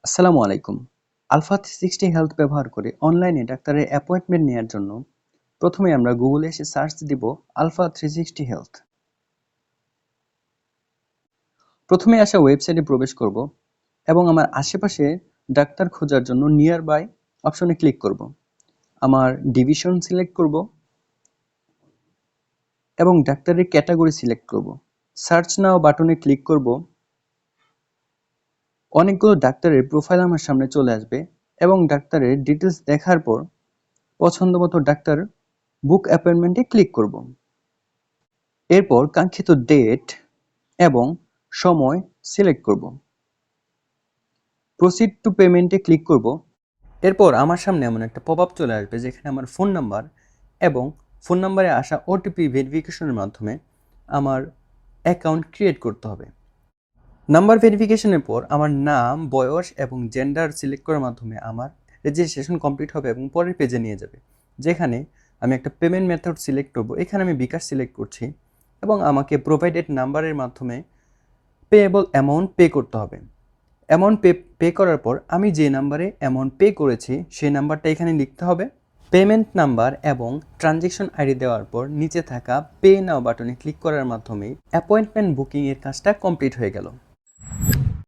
আসসালামু আলাইকুম। Alpha 360 health ব্যবহার করে অনলাইনে ডাক্তারের অ্যাপয়েন্টমেন্ট নেয়ার জন্য প্রথমে আমরা গুগলে এসে সার্চ দিব আলফা 360 হেলথ। প্রথমে আসা ওয়েবসাইটে প্রবেশ করব এবং আমার আশেপাশে ডাক্তার খোঁজার জন্য নিয়ার বাই অপশনে ক্লিক করব। আমার ডিভিশন সিলেক্ট করব এবং ডাক্তারের ক্যাটাগরি সিলেক্ট করব। সার্চ নাও বাটনে ক্লিক করব। অনেকগুলো ডাক্তারের প্রোফাইল আমার সামনে চলে আসবে এবং ডাক্তারের ডিটেলস দেখার পর পছন্দমতো ডাক্তার বুক অ্যাপয়েন্টমেন্টে ক্লিক করব। এরপর কাঙ্ক্ষিত ডেট এবং সময় সিলেক্ট করব। প্রসিড টু পেমেন্টে ক্লিক করব। এরপর আমার সামনে এমন একটা পপআপ চলে আসবে যেখানে আমার ফোন নাম্বার এবং ফোন নাম্বারে আসা ওটিপি ভেরিফিকেশনের মাধ্যমে আমার অ্যাকাউন্ট ক্রিয়েট করতে হবে। নাম্বার ভেরিফিকেশনের পর আমার নাম, বয়স এবং জেন্ডার সিলেক্ট করার মাধ্যমে আমার রেজিস্ট্রেশন কমপ্লিট হবে এবং পরের পেজে নিয়ে যাবে, যেখানে আমি একটা পেমেন্ট মেথড সিলেক্ট করব। এখানে আমি বিকাশ সিলেক্ট করছি এবং আমাকে প্রোভাইডেড নাম্বারের মাধ্যমে পেয়েবল অ্যামাউন্ট পে করতে হবে। অ্যামাউন্ট পে করার পর আমি যে নাম্বারে অ্যামাউন্ট পে করেছি সেই নাম্বারটা এখানে লিখতে হবে। পেমেন্ট নাম্বার এবং ট্রানজ্যাকশন আইডি দেওয়ার পর নিচে থাকা পে নাও বাটনে ক্লিক করার মাধ্যমে অ্যাপয়েন্টমেন্ট বুকিংয়ের কাজটা কমপ্লিট হয়ে গেল।